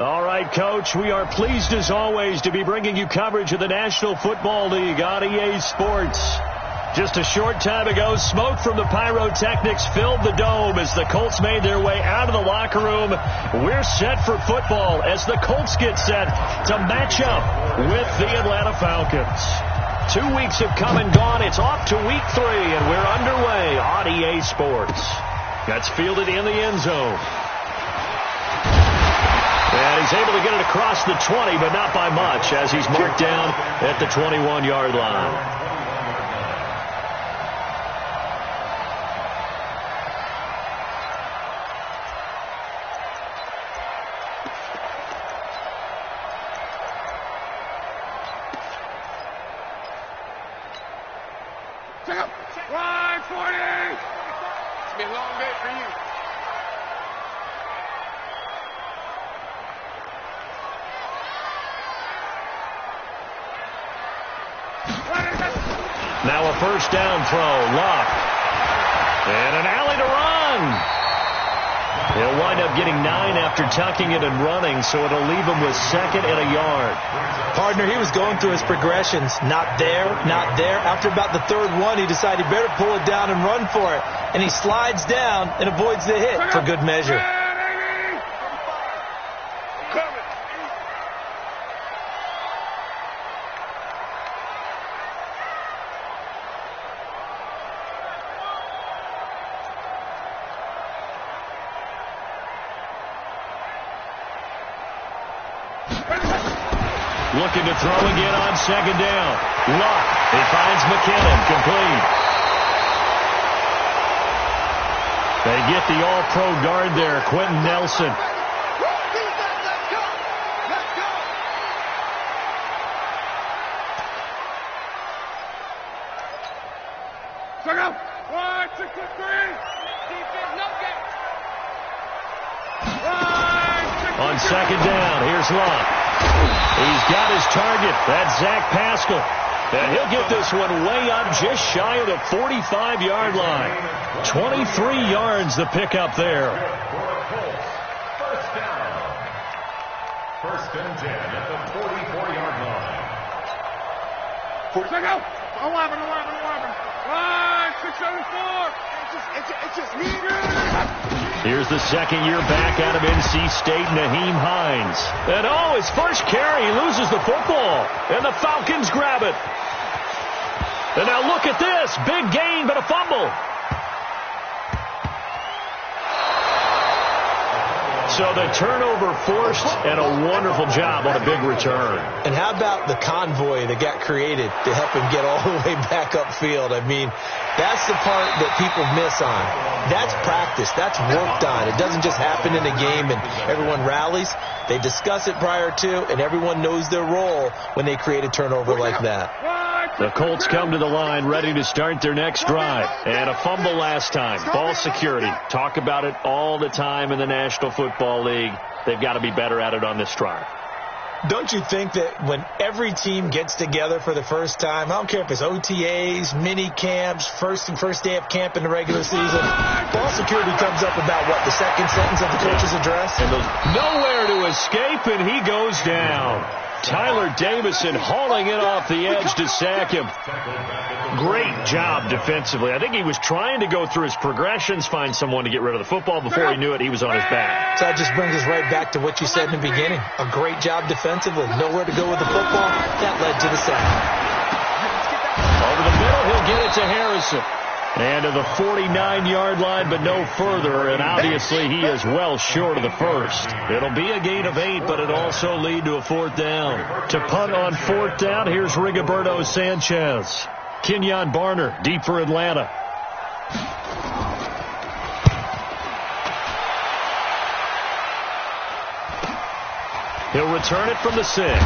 All right, Coach, we are pleased as always to be bringing you coverage of the National Football League on EA Sports. Just a short time ago, smoke from the pyrotechnics filled the dome as the Colts made their way out of the locker room. We're set for football as the Colts get set to match up with the Atlanta Falcons. 2 weeks have come and gone. It's off to week 3, and we're underway on EA Sports. That's fielded in the end zone. And he's able to get it across the 20, but not by much, as he's marked down at the 21-yard line. Now a first down throw, Luck. And an alley to run. He'll wind up getting 9 after tucking it and running, so it'll leave him with 2nd and a yard. Partner, he was going through his progressions. Not there, not there. After about the 3rd one, he decided he better pull it down and run for it. And he slides down and avoids the hit for good measure. Looking to throw again on 2nd down. Luck. He finds McKinnon. Complete. They get the all-pro guard there, Quentin Nelson. On 2nd down, here's Luck. He's got his target. That's Zach Pascal. And he'll get this one way up just shy of the 45-yard line. 23 yards the pickup there. First down. 1st and 10 at the 44-yard line. 11. 674. It's just me. Here's the 2nd-year back out of NC State, Naheem Hines. And his first carry, he loses the football. And the Falcons grab it. And now look at this. Big gain, but a fumble. So the turnover forced, and a wonderful job on a big return. And how about the convoy that got created to help him get all the way back upfield? I mean, that's the part that people miss on. That's practice. That's worked on. It doesn't just happen in a game and everyone rallies. They discuss it prior to, and everyone knows their role when they create a turnover like that. The Colts come to the line ready to start their next drive. And a fumble last time. Ball security. Talk about it all the time in the National Football League. They've got to be better at it on this drive. Don't you think that when every team gets together for the first time, I don't care if it's OTAs, mini camps, first day of camp in the regular season, ball security comes up about, what, the 2nd sentence of the coach's address? And nowhere to escape, and he goes down. Tyler Davison hauling it off the edge to sack him. Great job defensively. I think he was trying to go through his progressions, find someone to get rid of the football. Before he knew it, he was on his back. So that just brings us right back to what you said in the beginning. A great job defensively. Nowhere to go with the football. That led to the sack. Over the middle, he'll get it to Harrison. And to the 49-yard line, but no further. And obviously, he is well short of the first. It'll be a gain of 8, but it'll also lead to a 4th down. To punt on 4th down, here's Rigoberto Sanchez. Kenyon Barner, deep for Atlanta. He'll return it from the 6.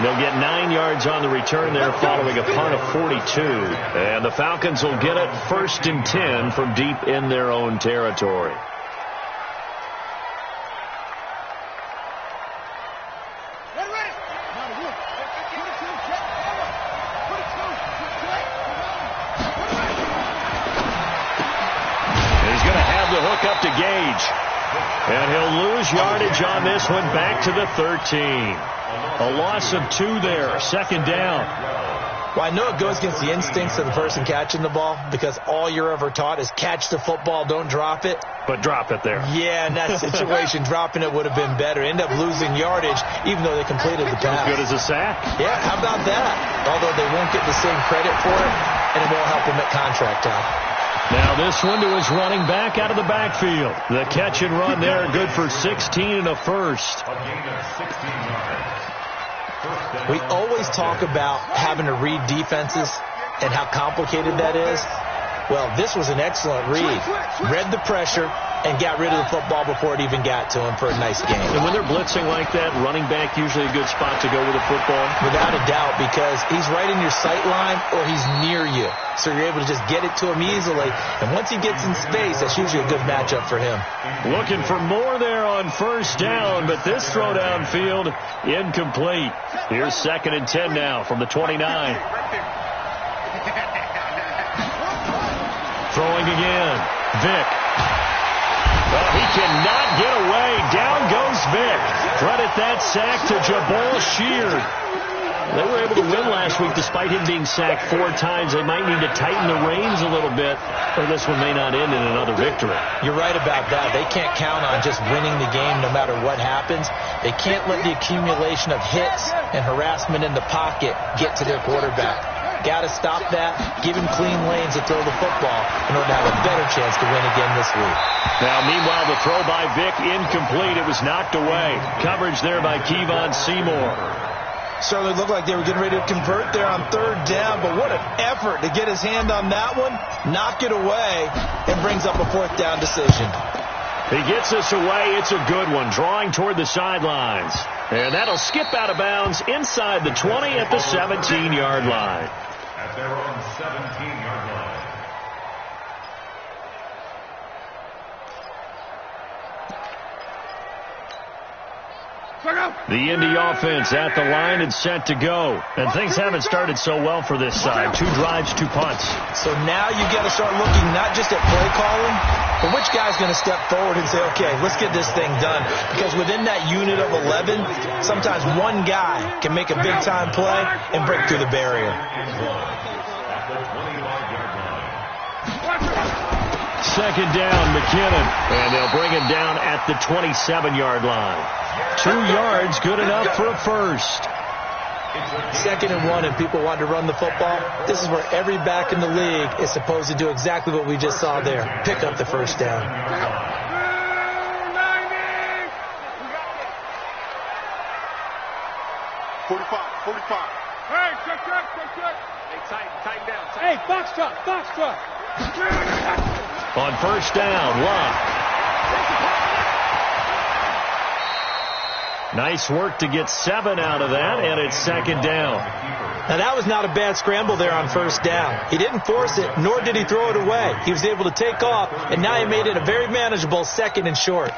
They'll get 9 yards on the return there following a punt of 42. And the Falcons will get it 1st and 10 from deep in their own territory. He's going to have the hook up to Gage. And he'll lose yardage on this one, back to the 13. A loss of 2 there, second down. Well, I know it goes against the instincts of the person catching the ball because all you're ever taught is catch the football, don't drop it. But drop it there. Yeah, in that situation, dropping it would have been better. End up losing yardage, even though they completed the pass. As good as a sack. Yeah, how about that? Although they won't get the same credit for it, and it won't help them at contract time. Now this one to his running back out of the backfield. The catch and run there, good for 16 and a first. A gain of 16 yards. We always talk about having to read defenses and how complicated that is. Well, this was an excellent read. Read the pressure and got rid of the football before it even got to him for a nice game. And when they're blitzing like that, running back usually a good spot to go with the football? Without a doubt, because he's right in your sight line or he's near you. So you're able to just get it to him easily. And once he gets in space, that's usually a good matchup for him. Looking for more there on first down, but this throw downfield incomplete. Here's 2nd and 10 now from the 29. Throwing again. Vick. Well, he cannot get away. Down goes Vick. Credit that sack to Jabal Sheard. They were able to win last week despite him being sacked 4 times. They might need to tighten the reins a little bit, or this one may not end in another victory. You're right about that. They can't count on just winning the game no matter what happens. They can't let the accumulation of hits and harassment in the pocket get to their quarterback. Got to stop that, give him clean lanes to throw the football in order to have a better chance to win again this week. Now, meanwhile, the throw by Vick incomplete. It was knocked away. Coverage there by Kevon Seymour. Certainly looked like they were getting ready to convert there on 3rd down, but what an effort to get his hand on that one, knock it away, and brings up a 4th down decision. He gets us away. It's a good one, drawing toward the sidelines. And that'll skip out of bounds inside the 20 at the 17-yard line. At their own 17-yard line. The Indy offense at the line and set to go. And things haven't started so well for this side. 2 drives, 2 punts. So now you got to start looking not just at play calling, but which guy's going to step forward and say, okay, let's get this thing done. Because within that unit of 11, sometimes one guy can make a big-time play and break through the barrier. Second down, McKinnon. And they'll bring him down at the 27-yard line. 2 yards, good enough for a first. 2nd and 1, and people want to run the football. This is where every back in the league is supposed to do exactly what we just saw there. Pick up the first down. 45. Hey, check. Hey, tighten down. Hey, box truck. On first down, Locke. Nice work to get 7 out of that, and it's 2nd down. Now, that was not a bad scramble there on first down. He didn't force it, nor did he throw it away. He was able to take off, and now he made it a very manageable 2nd and short.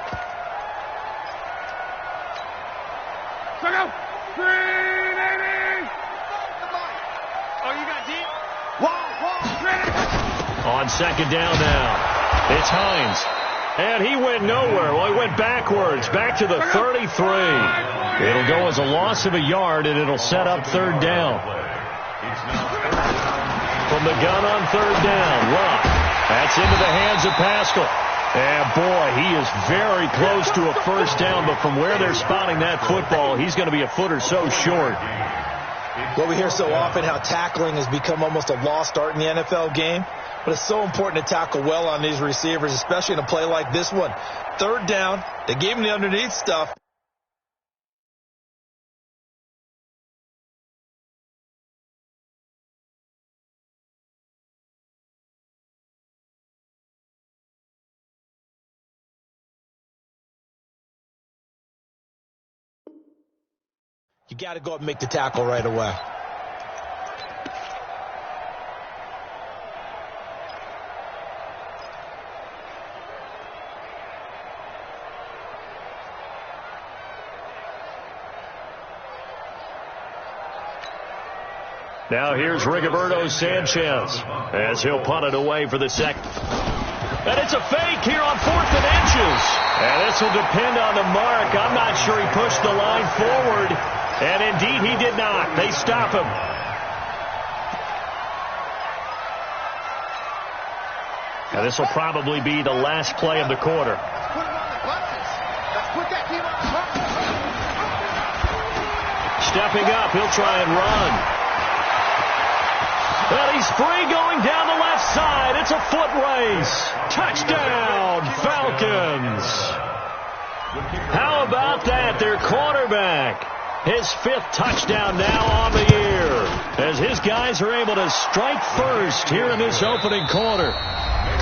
Check out. 380. Oh, you got deep? On 2nd down now, it's Hines. And he went nowhere. Well, he went backwards, back to the 33. It'll go as a loss of a yard, and it'll set up 3rd down. From the gun on 3rd down, Locke. That's into the hands of Pascal. And, boy, he is very close to a first down, but from where they're spotting that football, he's going to be a foot or so short. Well, we hear so often how tackling has become almost a lost art in the NFL game. But it's so important to tackle well on these receivers, especially in a play like this one. 3rd down, they gave him the underneath stuff. You got to go up and make the tackle right away. Now here's Rigoberto Sanchez as he'll punt it away for the second. And it's a fake here on 4th and inches. And this will depend on the mark. I'm not sure he pushed the line forward. And indeed, he did not. They stop him. And this will probably be the last play of the quarter. Stepping up, he'll try and run. Well, he's free going down the left side. It's a foot race. Touchdown, Falcons. How about that? Their quarterback. His 5th touchdown now on the year. As his guys are able to strike first here in this opening quarter.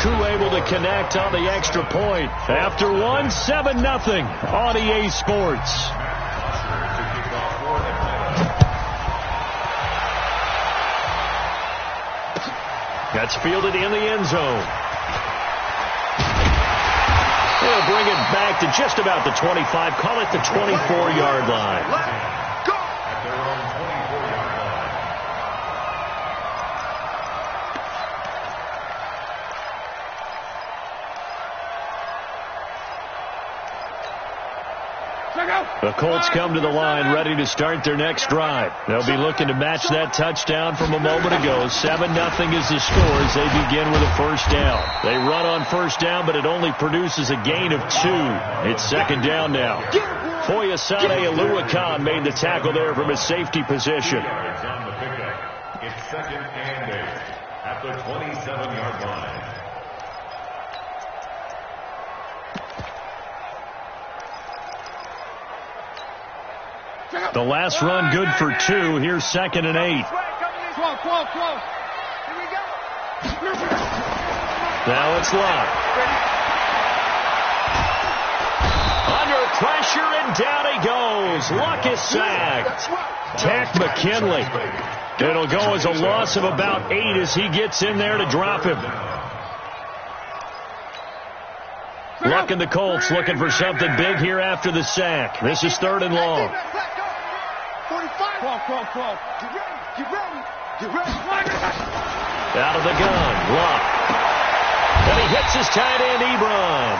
Coup able to connect on the extra point. After 1, 7-0 on EA Sports. That's fielded in the end zone. They'll bring it back to just about the 25. Call it the 24-yard line. Go! At their own 24-yard line. The Colts come to the line ready to start their next drive. They'll be looking to match that touchdown from a moment ago. 7-0 is the score as they begin with a first down. They run on first down, but it only produces a gain of 2. It's second down now. Foyesade Oluwakan made the tackle there from his safety position. Yards on the pickup. It's 2nd and 8 at the 27-yard line. The last run good for 2. Here's 2nd and 8. Close. Here we go. Now it's Locke. Under pressure, and down he goes. Luck is sacked. Tack McKinley. It'll go as a loss of about 8 as he gets in there to drop him. Luck and the Colts looking for something big here after the sack. This is 3rd and long. 45. Get ready. Out of the gun, Luck. And he hits his tight end, Ebron.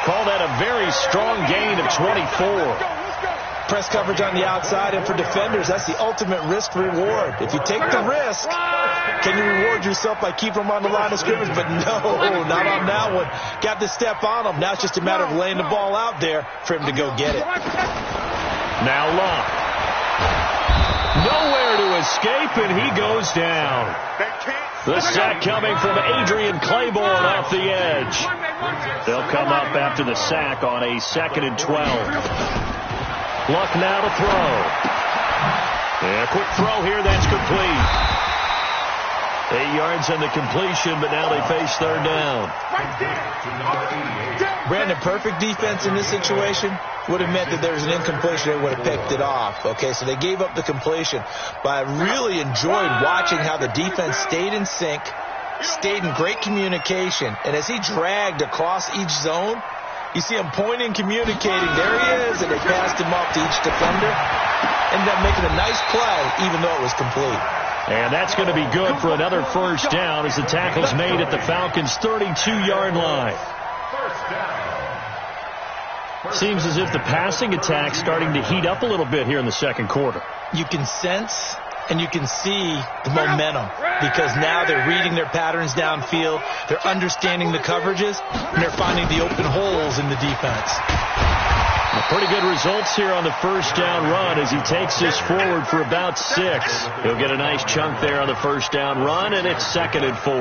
Call that a very strong gain of 24. Press coverage on the outside, and for defenders, that's the ultimate risk reward. If you take the risk, can you reward yourself by keeping them on the line of scrimmage? But no, not on that one. Got to step on them. Now it's just a matter of laying the ball out there for him to go get it. Now Locke. Nowhere to escape, and he goes down. The sack coming from Adrian Claiborne off the edge. They'll come up after the sack on a 2nd and 12. Luck now to throw. Yeah, quick throw here. That's complete. 8 yards on the completion, but now they face 3rd down. Brandon, perfect defense in this situation would have meant that there was an incompletion. They would have picked it off. Okay, so they gave up the completion. But I really enjoyed watching how the defense stayed in sync, stayed in great communication. And as he dragged across each zone, you see him pointing, communicating. There he is, and they passed him off to each defender. Ended up making a nice play, even though it was complete. And that's going to be good for another first down as the tackle's made at the Falcons' 32-yard line. First down. Seems as if the passing attack's starting to heat up a little bit here in the second quarter. You can sense and you can see the momentum because now they're reading their patterns downfield, they're understanding the coverages, and they're finding the open holes in the defense. Pretty good results here on the first down run as he takes this forward for about 6. He'll get a nice chunk there on the first down run, and it's 2nd and 4.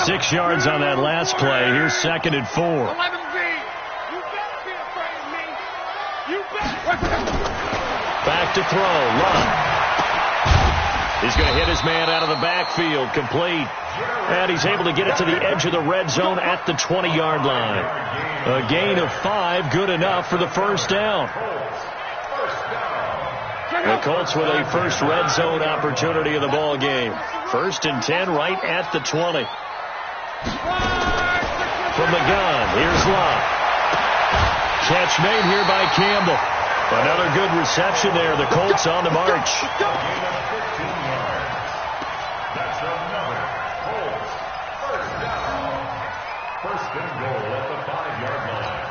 6 yards on that last play. Here's 2nd and 4. 11B. You better be afraid of me. You better. Back to throw. Luck. He's going to hit his man out of the backfield. Complete. And he's able to get it to the edge of the red zone at the 20-yard line. A gain of 5, good enough for the first down. The Colts with a first red zone opportunity of the ball game. 1st and 10 right at the 20. From the gun, here's Locke. Catch made here by Campbell. Another good reception there. The Colts on the march. That's enough. First and goal at the 5-yard line.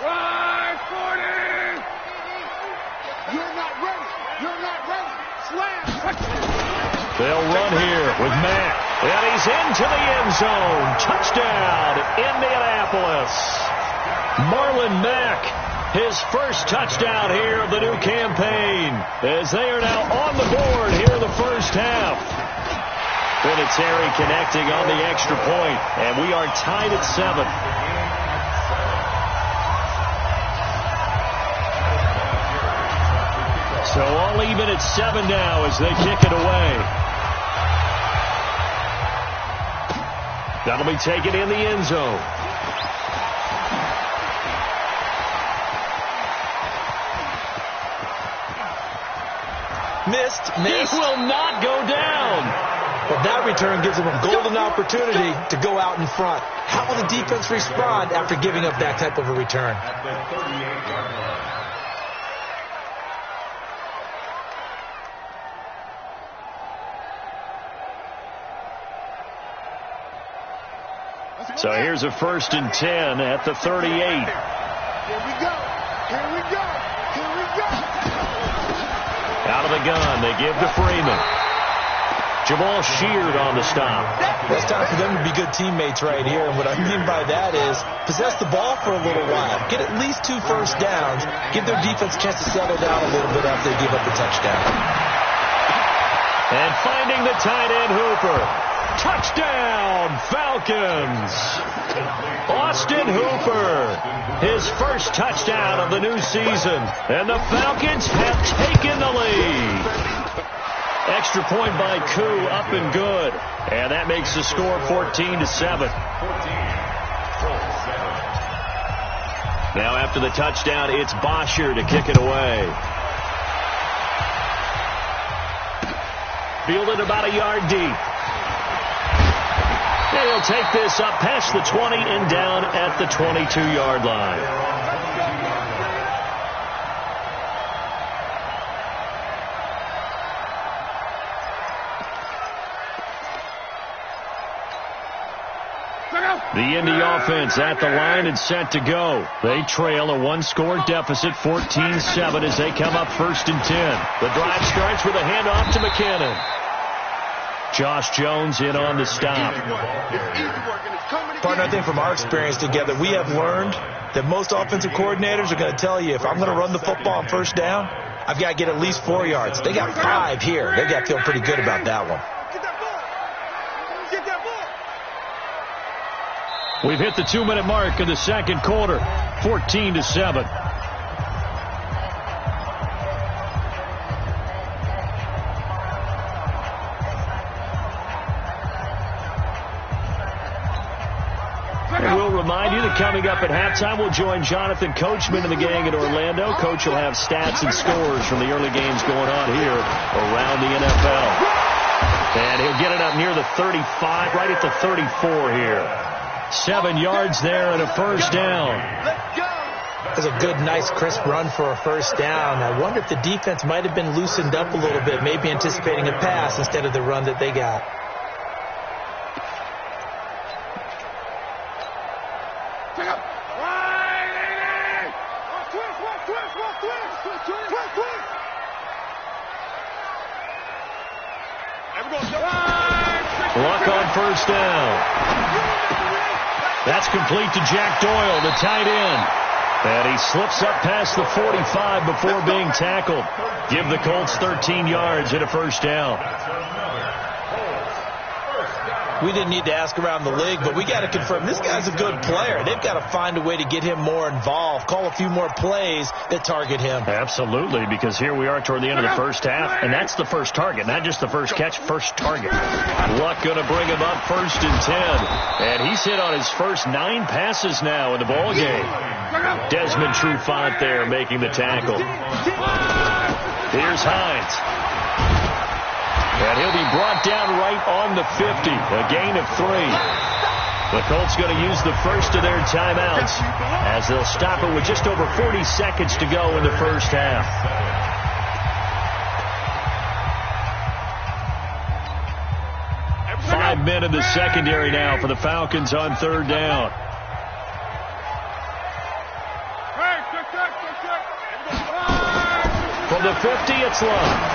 Run, 40! You're not ready. You're not ready. Slam. They'll run here with Mack. And he's into the end zone. Touchdown, Indianapolis. Marlon Mack, his first touchdown here of the new campaign, as they are now on the board here in the first half. Vinatieri connecting on the extra point, and we are tied at 7. So all even at 7 now as they kick it away. That'll be taken in the end zone. Missed. He will not go down. But that return gives them a golden opportunity to go out in front. How will the defense respond after giving up that type of a return? At the 38-yard line. So here's a 1st and 10 at the 38. Here we go. Here we go. Here we go. Out of the gun, they give to Freeman. Jamal Sheard on the stop. It's time for them to be good teammates right here. And what I mean by that is possess the ball for a little while. Get at least 2 first downs. Give their defense a chance to settle down a little bit after they give up the touchdown. And finding the tight end Hooper. Touchdown, Falcons. Austin Hooper, his first touchdown of the new season. And the Falcons have taken the lead. Extra point by Koo, up and good. And that makes the score 14-7. Now after the touchdown, it's Bosher to kick it away. Fielded about a yard deep. He'll take this up past the 20 and down at the 22-yard line. The Indy offense at the line and set to go. They trail a 1-score deficit, 14-7, as they come up 1st and 10. The drive starts with a handoff to McKinnon. Josh Jones in on the stop. Partner, I think from our experience together, we have learned that most offensive coordinators are going to tell you, if I'm going to run the football on 1st down, I've got to get at least 4 yards. They got 5 here. They got to feel pretty good about that one. We've hit the 2-minute mark of the second quarter, 14-7. And we'll remind you that coming up at halftime, we'll join Jonathan Coachman and the gang in Orlando. Coach will have stats and scores from the early games going on here around the NFL. And he'll get it up near the 35, right at the 34 here. 7 yards there and a 1st down. That's a good, nice, crisp run for a 1st down. I wonder if the defense might have been loosened up a little bit, maybe anticipating a pass instead of the run that they got. Luck on 1st down. That's complete to Jack Doyle, the tight end. And he slips up past the 45 before being tackled. Give the Colts 13 yards and a 1st down. We didn't need to ask around the league, but we got to confirm this guy's a good player. They've got to find a way to get him more involved, call a few more plays that target him. Absolutely, because here we are toward the end of the first half, and that's the first target, not just the first catch, first target. Luck going to bring him up 1st and 10, and he's hit on his first 9 passes now in the ball game. Desmond Trufant there making the tackle. Here's Hines. And he'll be brought down right on the 50, a gain of 3. The Colts going to use the first of their timeouts as they'll stop it with just over 40 seconds to go in the first half. 5 men in the secondary now for the Falcons on third down. From the 50, it's Love.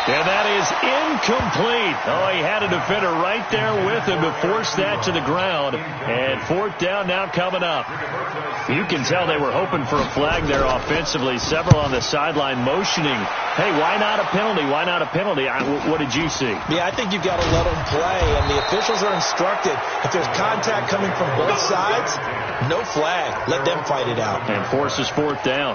And that is incomplete. Oh, he had a defender right there with him to force that to the ground. And fourth down now coming up. You can tell they were hoping for a flag there offensively. Several on the sideline motioning, hey, why not a penalty? Why not a penalty? What did you see? Yeah, I think you've got to let them play. And the officials are instructed, if there's contact coming from both sides, no flag. Let them fight it out. And forces fourth down.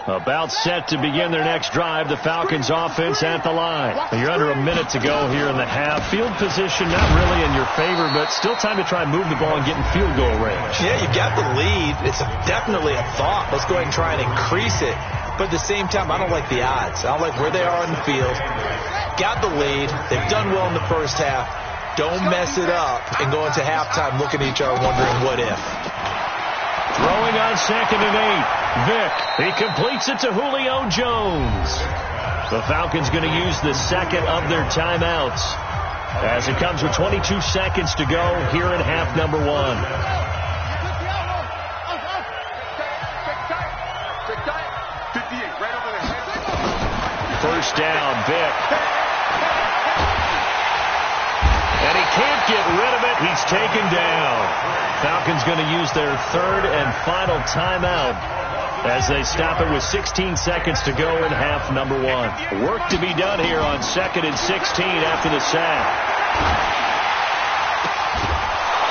About set to begin their next drive. The Falcons offense at the line. You're under a minute to go here in the half. Field position not really in your favor, but still time to try and move the ball and get in field goal range. Yeah, you got the lead. It's definitely a thought. Let's go ahead and try and increase it. But at the same time, I don't like the odds. I don't like where they are on the field. Got the lead. They've done well in the first half. Don't mess it up and go into halftime looking at each other wondering what if. Throwing on 2nd and 8. Vick, he completes it to Julio Jones. The Falcons going to use the second of their timeouts as it comes with 22 seconds to go here in half number 1. First down, Vick. And he can't get rid of it. He's taken down. Falcons going to use their third and final timeout as they stop it with 16 seconds to go in half number 1. Work to be done here on 2nd and 16 after the sack.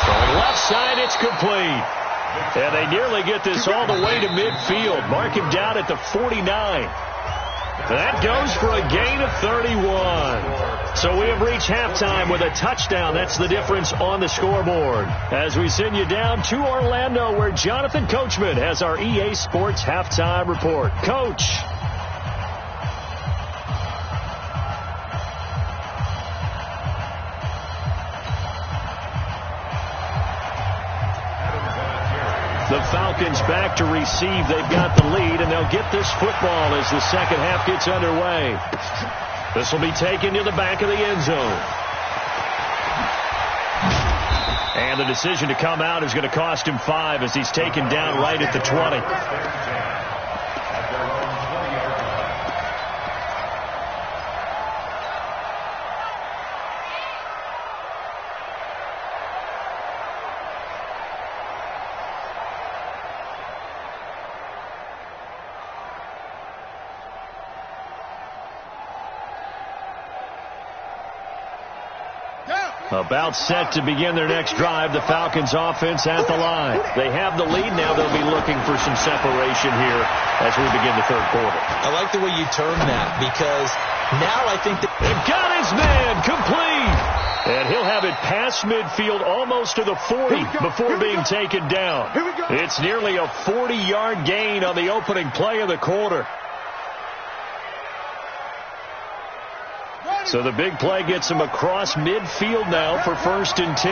Going left side, it's complete. And they nearly get this all the way to midfield. Mark him down at the 49. That goes for a gain of 31. So we have reached halftime with a touchdown. That's the difference on the scoreboard. As we send you down to Orlando, where Jonathan Coachman has our EA Sports halftime report. Coach. The Falcons back to receive. They've got the lead, and they'll get this football as the second half gets underway. This will be taken to the back of the end zone. And the decision to come out is going to cost him 5 as he's taken down right at the 20. About set to begin their next drive. The Falcons offense at the line. They have the lead now. They'll be looking for some separation here as we begin the third quarter. I like the way you term that because now I think that they've got his man complete. And he'll have it past midfield almost to the 40 before being taken down. It's nearly a 40-yard gain on the opening play of the quarter. So the big play gets him across midfield now for 1st and 10.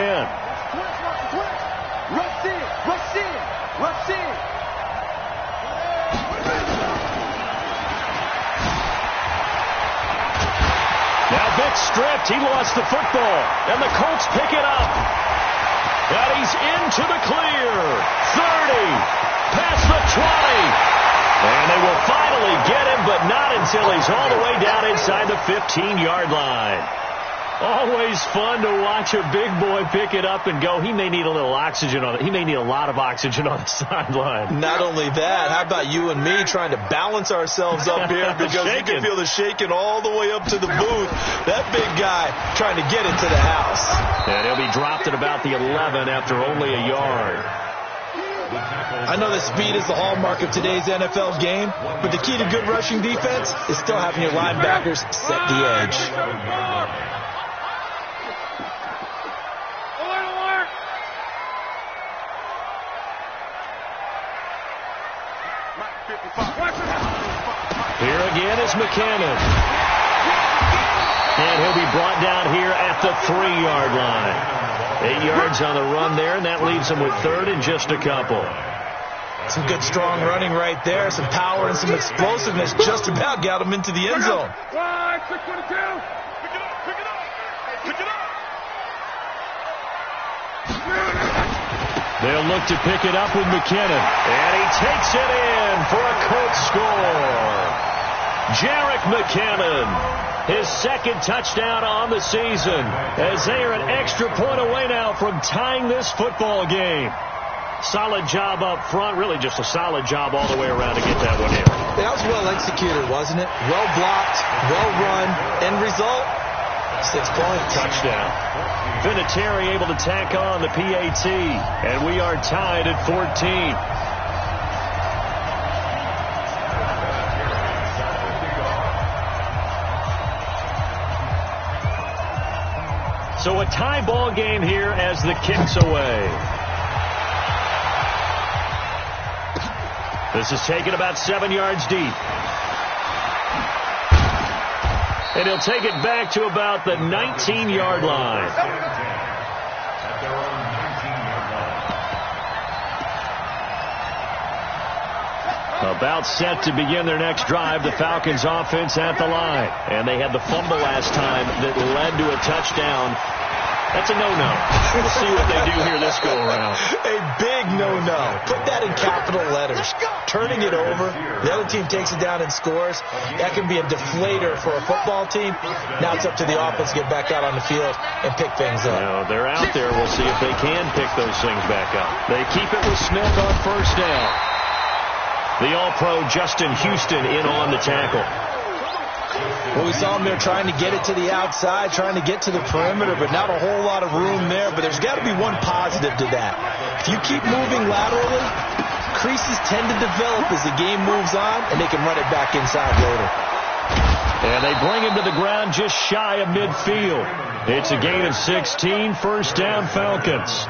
Now Vick stripped. He lost the football. And the Colts pick it up. And he's into the clear. 30. Past the 20. And they will finally get him, but not until he's all the way down inside the 15-yard line. Always fun to watch a big boy pick it up and go. He may need a little oxygen on it. He may need a lot of oxygen on the sideline. Not only that, how about you and me trying to balance ourselves up here because you can feel the shaking all the way up to the booth. That big guy trying to get it to the house. And he'll be dropped at about the 11 after only a yard. I know that speed is the hallmark of today's NFL game, but the key to good rushing defense is still having your linebackers set the edge. Here again is McKinnon. And he'll be brought down here at at the 3-yard line. 8 yards on the run there, and that leaves them with third and just a couple. Some good, strong running right there. Some power and some explosiveness. Just about got them into the end zone. Wide, 622. Pick it up, pick it up, pick it up. They'll look to pick it up with McKinnon. And he takes it in for a Colts score. Jerick McKinnon, his second touchdown on the season, as they are an extra point away now from tying this football game. Solid job up front, really just a solid job all the way around to get that one in. That was well executed, wasn't it? Well blocked, well run. End result, 6 points. Touchdown. Vinatieri able to tack on the PAT, and we are tied at 14. So a tie ball game here as the kick's away. This is taken about 7 yards deep. And he'll take it back to about the 19-yard line. About set to begin their next drive, the Falcons offense at the line. And they had the fumble last time that led to a touchdown. That's a no-no. We'll see what they do here this go-around. A big no-no. Put that in capital letters. Turning it over, the other team takes it down and scores. That can be a deflator for a football team. Now it's up to the offense to get back out on the field and pick things up. Now, they're out there. We'll see if they can pick those things back up. They keep it with Smith on first down. The All-Pro Justin Houston in on the tackle. Well, we saw him there trying to get it to the outside, trying to get to the perimeter, but not a whole lot of room there. But there's got to be one positive to that. If you keep moving laterally, creases tend to develop as the game moves on, and they can run it back inside later. And they bring him to the ground just shy of midfield. It's a gain of 16, first down Falcons.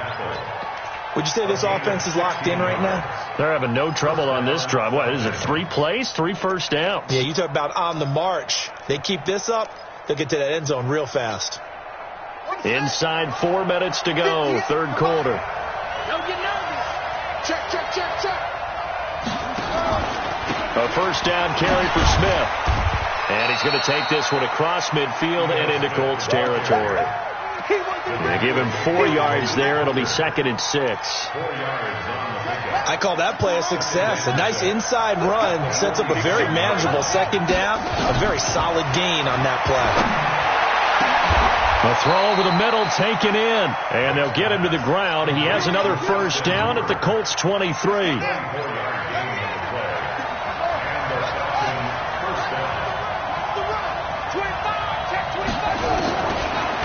Would you say this offense is locked in right now? They're having no trouble on this drive. What is it, 3 plays, 3 first downs? Yeah, you talk about on the march. They keep this up, they'll get to that end zone real fast. Inside 4 minutes to go, third quarter. Don't get nervous. Check. A first down carry for Smith. And he's going to take this one across midfield and into Colts territory. They give him 4 yards there. It'll be 2nd and 6. I call that play a success. A nice inside run sets up a very manageable second down. A very solid gain on that play. A throw over the middle taken in. And they'll get him to the ground. He has another first down at the Colts 23.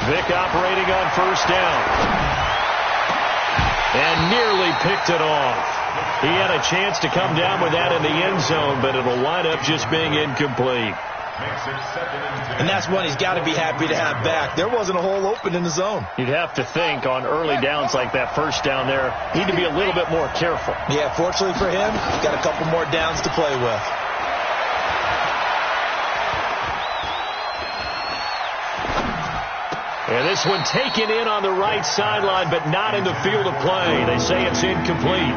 Vick operating on first down. And nearly picked it off. He had a chance to come down with that in the end zone, but it'll wind up just being incomplete. And that's one he's got to be happy to have back. There wasn't a hole open in the zone. You'd have to think on early downs like that first down there, need to be a little bit more careful. Yeah, fortunately for him, he's got a couple more downs to play with. And this one taken in on the right sideline, but not in the field of play. They say it's incomplete.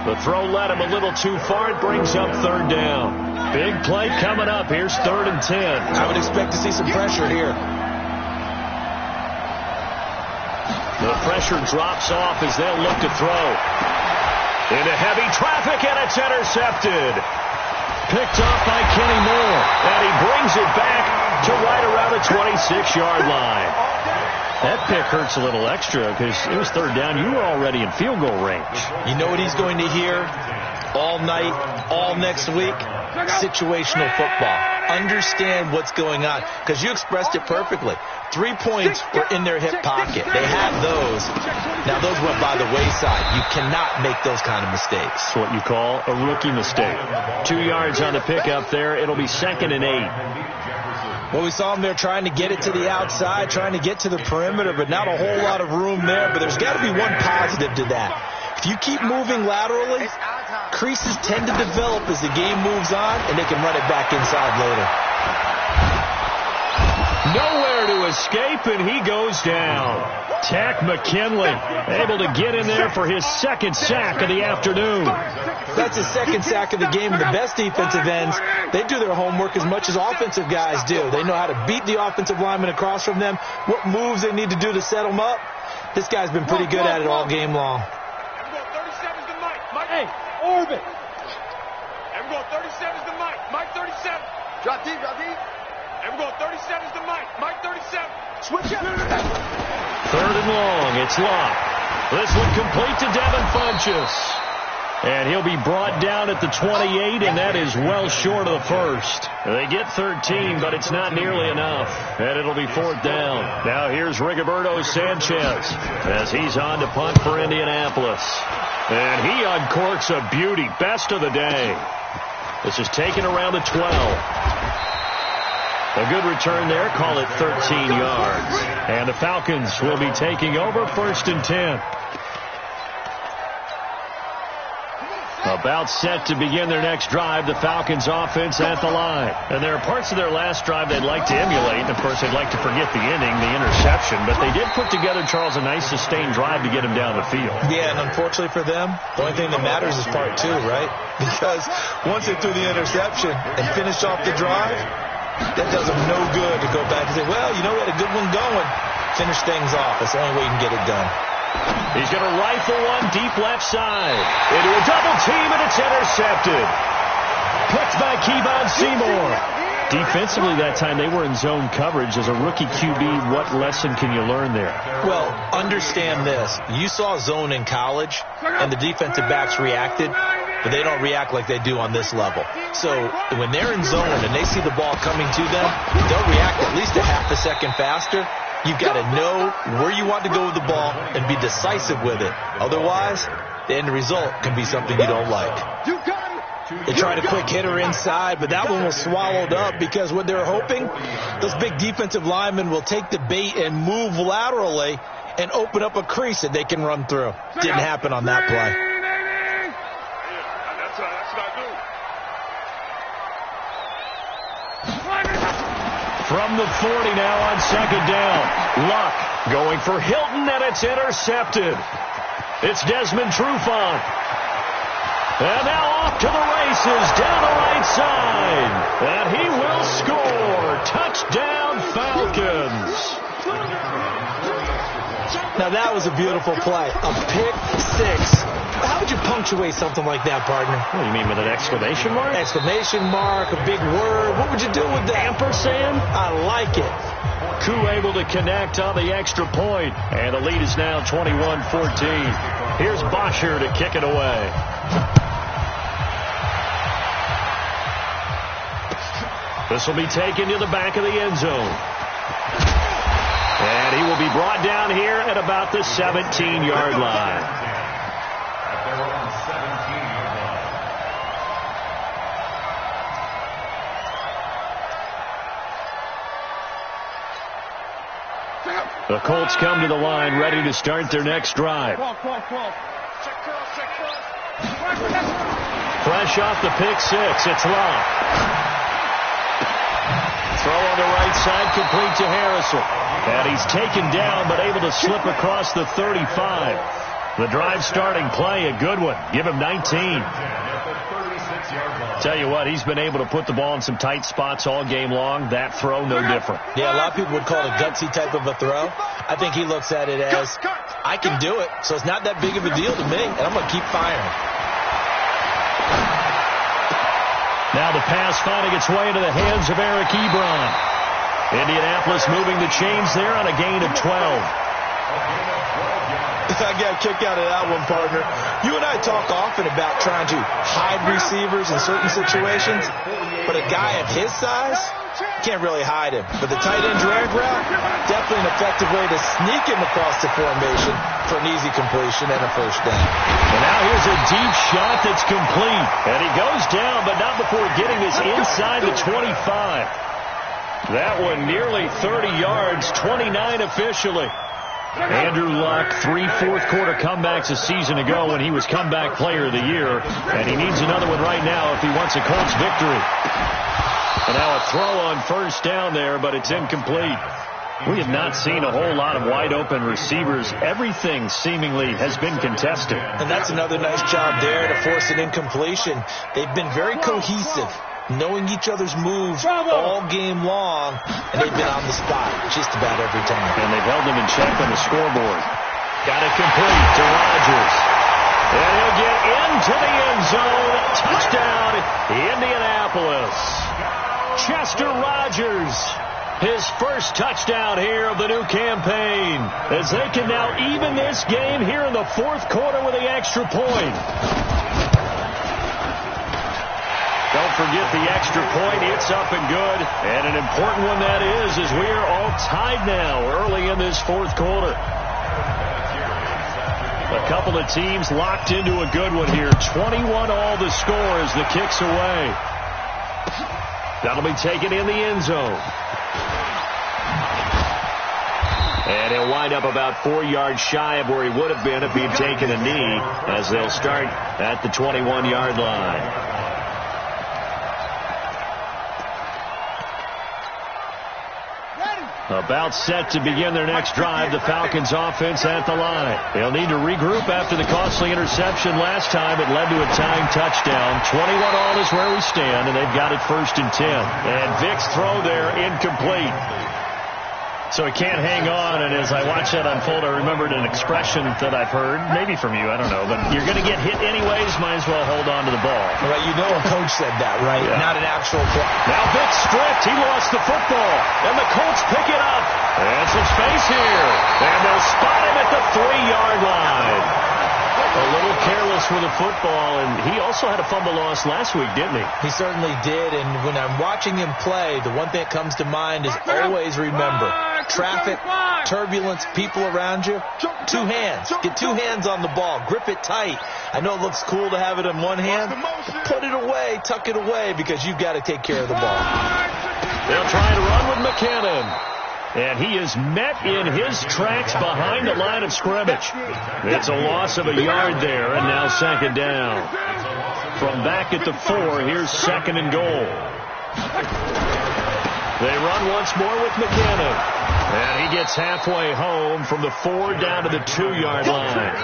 The throw led him a little too far. It brings up third down. Big play coming up. Here's 3rd and 10. I would expect to see some pressure here. The pressure drops off as they'll look to throw. Into heavy traffic, and it's intercepted. Picked off by Kenny Moore. And he brings it back to right around the 26-yard line. That pick hurts a little extra because it was third down. You were already in field goal range. You know what he's going to hear all night, all next week? Situational football. Understand what's going on, because you expressed it perfectly. 3 points were in their hip pocket. They had those. Now those went by the wayside. You cannot make those kind of mistakes. That's what you call a rookie mistake. 2 yards on the pickup there. It'll be 2nd and 8. Well, we saw him there trying to get it to the outside, trying to get to the perimeter, but not a whole lot of room there. But there's got to be one positive to that. If you keep moving laterally, creases tend to develop as the game moves on, and they can run it back inside later. Nowhere to escape, and he goes down. Tack McKinley able to get in there for his second sack of the afternoon. That's his second sack of the game. The best defensive ends, they do their homework as much as offensive guys do. They know how to beat the offensive lineman across from them, what moves they need to do to set them up. This guy's been pretty good at it all game long. Hey, orbit. Everyone, 37's the Mike. Mike 37. Drop deep, drop deep. Everyone, 37's the Mike. Mike 37. Switch it. Third and long. It's locked. This one complete to Devin Funchess. And he'll be brought down at the 28, and that is well short of the first. They get 13, but it's not nearly enough. And it'll be fourth down. Now here's Rigoberto Sanchez as he's on to punt for Indianapolis. And he uncorks a beauty. Best of the day. This is taken around the 12. A good return there. Call it 13 yards. And the Falcons will be taking over first and 10. About set to begin their next drive, the Falcons offense at the line. And there are parts of their last drive they'd like to emulate. And, of course, they'd like to forget the inning, the interception. But they did put together, Charles, a nice sustained drive to get him down the field. Yeah, and unfortunately for them, the only thing that matters is part two, right? Because once they threw the interception and finished off the drive, that does them no good to go back and say, well, you know, we had a good one going. Finish things off. That's the only way you can get it done. He's going to rifle one deep left side. Into a double team, and it's intercepted. Picked by Kevon Seymour. Defensively that time, they were in zone coverage. As a rookie QB, what lesson can you learn there? Well, understand this. You saw zone in college, and the defensive backs reacted, but they don't react like they do on this level. So when they're in zone and they see the ball coming to them, they'll react at least a half a second faster. You've got to know where you want to go with the ball and be decisive with it. Otherwise, the end result can be something you don't like. They tried a quick hitter inside, but that one was swallowed up because what they're hoping, those big defensive linemen will take the bait and move laterally and open up a crease that they can run through. Didn't happen on that play. That's what I do. From the 40 now on second down. Luck going for Hilton, and it's intercepted. It's Desmond Trufant. And now off to the races down the right side. And he will score. Touchdown, Falcons. Now that was a beautiful play. A pick six. How would you punctuate something like that, partner? What do you mean, with an exclamation mark? Exclamation mark, a big word. What would you do with that? Ampersand? I like it. Koo able to connect on the extra point. And the lead is now 21-14. Here's Bosher to kick it away. This will be taken to the back of the end zone. And he will be brought down here at about the 17-yard line. The Colts come to the line, ready to start their next drive. Fresh off the pick six, it's locked. Throw on the right side, complete to Harrison. And he's taken down, but able to slip across the 35. The drive starting play, a good one. Give him 19. Tell you what, he's been able to put the ball in some tight spots all game long. That throw, no different. Yeah, a lot of people would call it a gutsy type of a throw. I think he looks at it as, I can do it, so it's not that big of a deal to me, and I'm going to keep firing. Now the pass finding its way into the hands of Eric Ebron. Indianapolis moving the chains there on a gain of 12. I got a kick out of that one, partner. You and I talk often about trying to hide receivers in certain situations, but a guy of his size, can't really hide him. But the tight end drag route, definitely an effective way to sneak him across the formation for an easy completion and a first down. And now here's a deep shot that's complete. And he goes down, but not before getting this inside the 25. That one nearly 30 yards, 29 officially. Andrew Luck, 3 fourth-quarter comebacks a season ago when he was comeback player of the year. And he needs another one right now if he wants a Colts victory. And now a throw on first down there, but it's incomplete. We have not seen a whole lot of wide-open receivers. Everything seemingly has been contested. And that's another nice job there to force an incompletion. They've been very cohesive, knowing eeach other's moves all game long, and they've been on the spot just about every time. And they've held them in check on the scoreboard. Got it complete to Rodgers. And he'll get into the end zone. Touchdown, Indianapolis. Chester Rogers, his first touchdown here of the new campaign, as they can now even this game here in the fourth quarter with the extra point. Don't forget the extra point. It's up and good. And an important one that is, as we are all tied now early in this fourth quarter. A couple of teams locked into a good one here. 21 all the score as the kick's away. That'll be taken in the end zone. And he'll wind up about 4 yards shy of where he would have been if he'd taken a knee, as they'll start at the 21-yard line. About set to begin their next drive, the Falcons offense at the line. They'll need to regroup after the costly interception last time. It led to a tying touchdown. 21 all is where we stand, and they've got it 1st and 10. And Vick's throw there incomplete. So he can't hang on, and as I watched that unfold, I remembered an expression that I've heard, maybe from you, I don't know, but you're going to get hit anyways, might as well hold on to the ball. Right, you know a coach said that, right? Yeah. Not an actual play. Now Vick stripped. He lost the football, and the Colts pick it up. And some space here, and they'll spot him at the 3-yard line. A little careless with the football, and he also had a fumble loss last week, didn't he? He certainly did, and when I'm watching him play, the one thing that comes to mind is always remember, traffic, turbulence, people around you, 2 hands. Get 2 hands on the ball. Grip it tight. I know it looks cool to have it in one hand, but put it away, tuck it away, because you've got to take care of the ball. They'll try to run with McKinnon. And he is met in his tracks behind the line of scrimmage. It's a loss of a yard there, and now 2nd down. From back at the 4, here's 2nd and goal. They run once more with McKinnon. And he gets halfway home from the 4 down to the 2-yard line.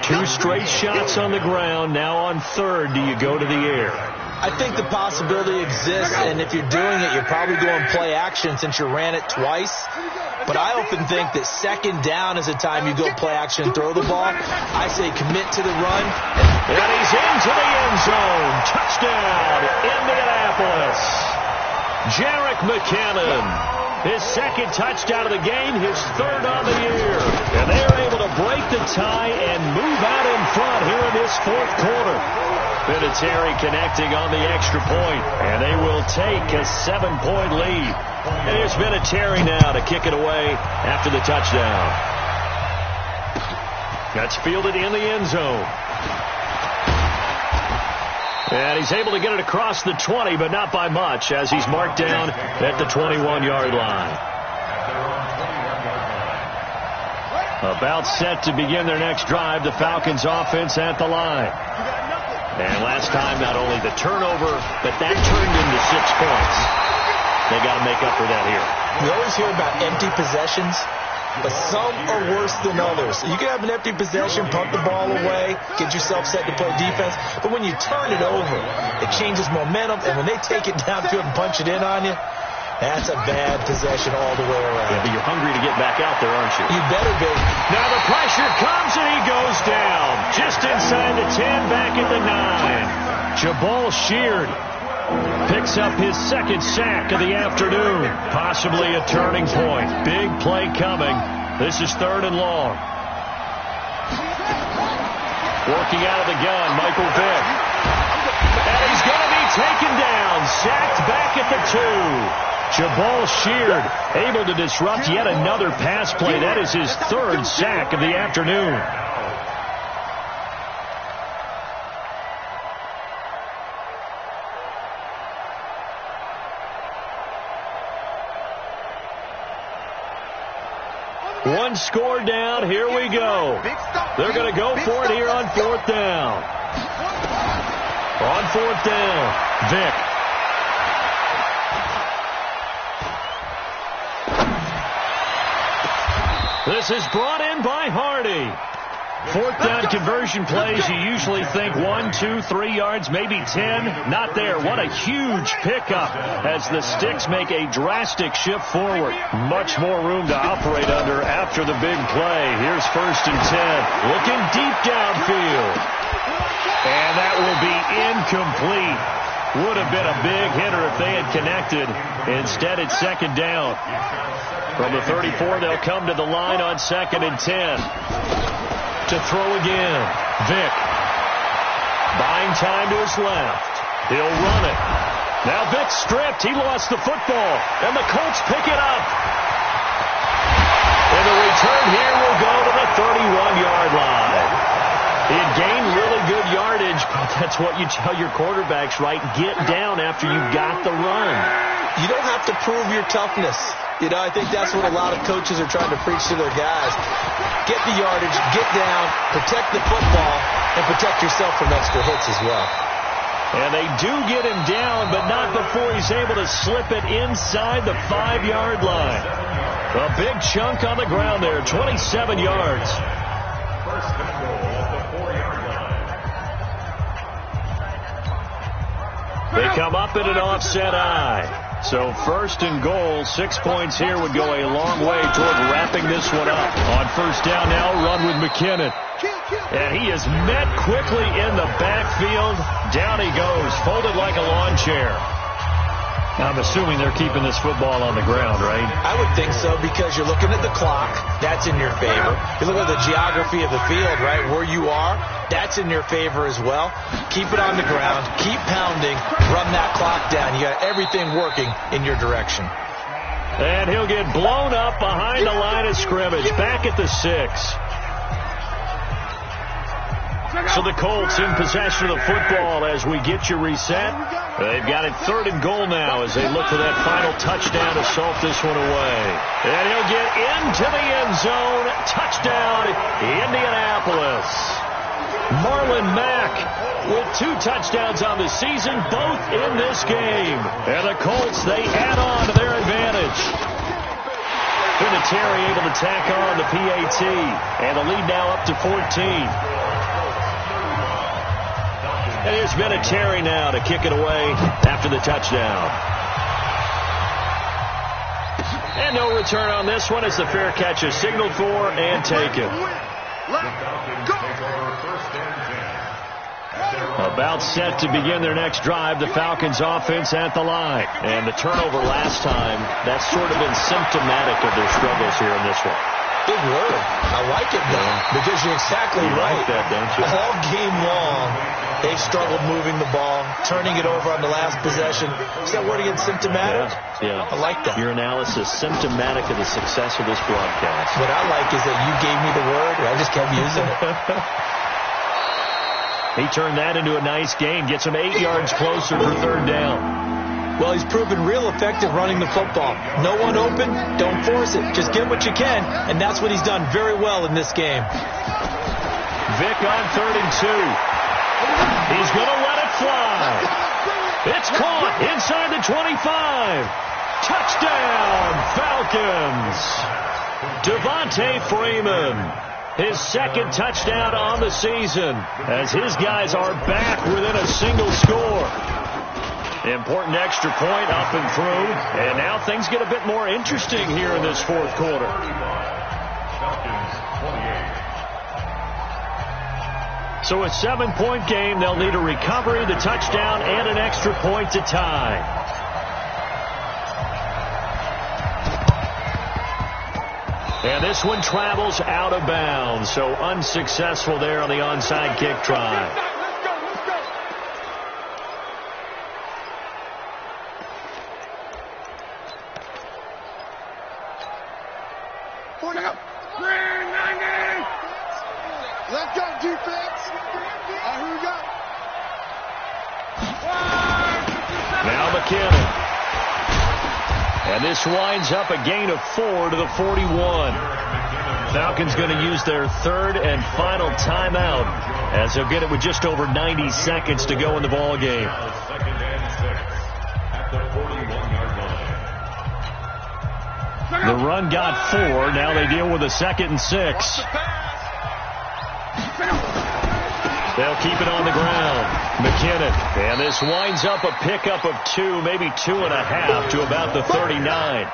2 straight shots on the ground. Now on 3rd, do you go to the air? I think the possibility exists, and if you're doing it, you're probably going play action since you ran it twice. But I often think that 2nd down is the time you go play action and throw the ball. I say commit to the run. And he's into the end zone. Touchdown, Indianapolis. Jerick McKinnon, his 2nd touchdown of the game, his 3rd on the year. And they are able to break the tie and move out in front here in this 4th quarter. Vinatieri connecting on the extra point, and they will take a 7-point lead. And here's Vinatieri now to kick it away after the touchdown. That's fielded in the end zone. And he's able to get it across the 20, but not by much, as he's marked down at the 21-yard line. About set to begin their next drive, the Falcons offense at the line. And last time, not only the turnover, but that turned into 6 points. They got to make up for that here. We always hear about empty possessions, but some are worse than others. You can have an empty possession, punt the ball away, get yourself set to play defense, but when you turn it over, it changes momentum, and when they take it downfield and punch it in on you, that's a bad possession all the way around. Yeah, but you're hungry to get back out there, aren't you? You better be. Now the pressure comes, and he goes down. Just inside the 10, back at the 9. Jabal Sheard picks up his 2nd sack of the afternoon. Possibly a turning point. Big play coming. This is 3rd and long. Working out of the gun, Michael Vick. And he's going to be taken down. Sacked back at the 2. Jabal Sheard able to disrupt yet another pass play. That is his 3rd sack of the afternoon. One score down. Here we go. They're going to go for it here on 4th down. On 4th down, Vick. This is brought in by Hardy. Fourth down conversion plays, you usually think 1, 2, 3 yards, maybe 10. Not there. What a huge pickup as the Sticks make a drastic shift forward. Much more room to operate under after the big play. Here's 1st and 10. Looking deep downfield. And that will be incomplete. Would have been a big hitter if they had connected. Instead, it's 2nd down. From the 34, they'll come to the line on 2nd and 10. To throw again. Vick. Buying time to his left. He'll run it. Now Vick stripped. He lost the football. And the Colts pick it up. And the return here will go to the 31-yard line. He had gained really good yardage, but that's what you tell your quarterbacks, right? Get down after you got the run. You don't have to prove your toughness. You know, I think that's what a lot of coaches are trying to preach to their guys. Get the yardage, get down, protect the football, and protect yourself from extra hits as well. And they do get him down, but not before he's able to slip it inside the 5-yard line. A big chunk on the ground there, 27 yards. First and goal at the 4-yard line. They come up in an offset eye. So 1st and goal, 6 points here would go a long way toward wrapping this one up. On 1st down now, run with McKinnon. And he is met quickly in the backfield. Down he goes, folded like a lawn chair. I'm assuming they're keeping this football on the ground, right? I would think so, because you're looking at the clock. That's in your favor. You look at the geography of the field, right, where you are. That's in your favor as well. Keep it on the ground. Keep pounding. Run that clock down. You got everything working in your direction. And he'll get blown up behind the line of scrimmage. Back at the 6. So the Colts in possession of the football as we get you reset. They've got it 3rd and goal now as they look for that final touchdown to salt this one away. And he'll get into the end zone. Touchdown, Indianapolis. Marlon Mack with 2 touchdowns on the season, both in this game. And the Colts, they add on to their advantage. Vinatieri able to tack on the PAT. And the lead now up to 14. And here's Vinatieri now to kick it away after the touchdown. And no return on this one as the fair catch is signaled for and taken. About set to begin their next drive, the Falcons offense at the line. And the turnover last time, that's sort of been symptomatic of their struggles here in this one. Big word. I like it, though, because you're exactly right. Like that, don't you? All game long, they've struggled moving the ball, turning it over on the last possession. Is that word again, symptomatic? Yeah. I like that. Your analysis, symptomatic of the success of this broadcast. What I like is that you gave me the word, and I just kept using it. He turned that into a nice gain, gets him 8 yards closer for 3rd down. Well, he's proven real effective running the football. No one open, don't force it. Just get what you can, and that's what he's done very well in this game. Vick on 3rd and 2. He's going to let it fly. It's caught inside the 25. Touchdown, Falcons. Devontae Freeman. His 2nd touchdown on the season as his guys are back within a single score. Important extra point up and through. And now things get a bit more interesting here in this 4th quarter. So a 7-point game. They'll need a recovery, the touchdown, and an extra point to tie. And this one travels out of bounds. So unsuccessful there on the onside kick try. Let's go, defense. Here we go. Now McKinnon. And this winds up a gain of 4 to the 41. Falcons going to use their 3rd and final timeout as they'll get it with just over 90 seconds to go in the ball game. 2nd and 6 at the 41-yard line. The run got 4. Now they deal with a 2nd and 6. They'll keep it on the ground. McKinnon. And this winds up a pickup of 2, maybe 2.5 to about the 39.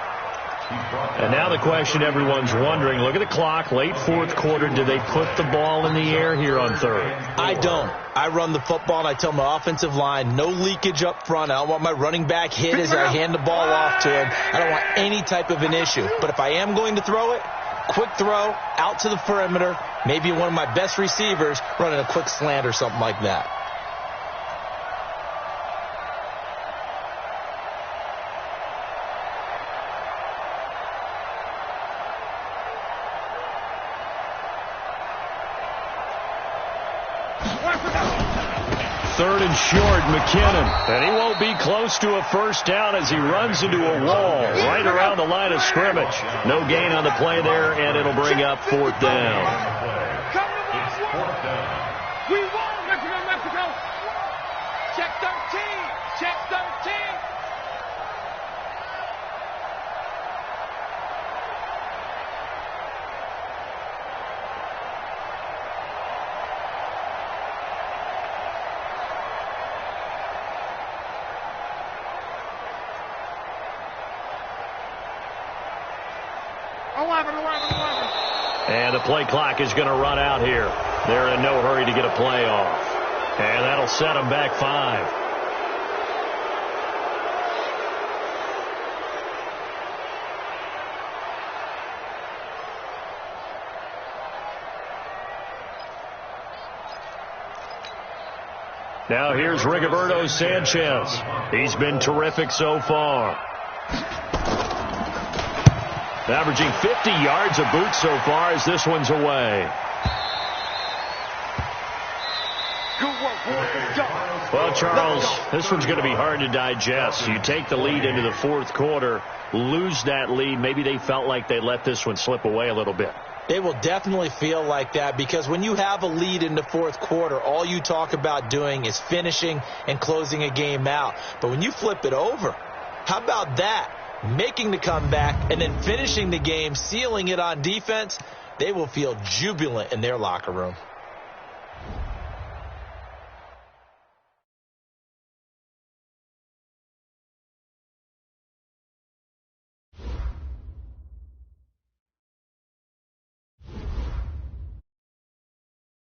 And now the question everyone's wondering, look at the clock, late 4th quarter, do they put the ball in the air here on 3rd? I don't. I run the football, and I tell my offensive line, no leakage up front. I don't want my running back hit as I hand the ball off to him. I don't want any type of an issue. But if I am going to throw it, quick throw, out to the perimeter, maybe one of my best receivers running a quick slant or something like that. Third and short, McKinnon. And he won't be close to a first down as he runs into a wall right around the line of scrimmage. No gain on the play there, and it'll bring up 4th down. We won, Mexico, Mexico. Check 13. Check 13. And the play clock is going to run out here. They're in no hurry to get a play off. And that'll set them back 5. Now here's Rigoberto Sanchez. He's been terrific so far. Averaging 50 yards a boot so far as this one's away. Well, Charles, this one's going to be hard to digest. You take the lead into the 4th quarter, lose that lead. Maybe they felt like they let this one slip away a little bit. They will definitely feel like that because when you have a lead in the 4th quarter, all you talk about doing is finishing and closing a game out. But when you flip it over, how about that? Making the comeback and then finishing the game, sealing it on defense, they will feel jubilant in their locker room.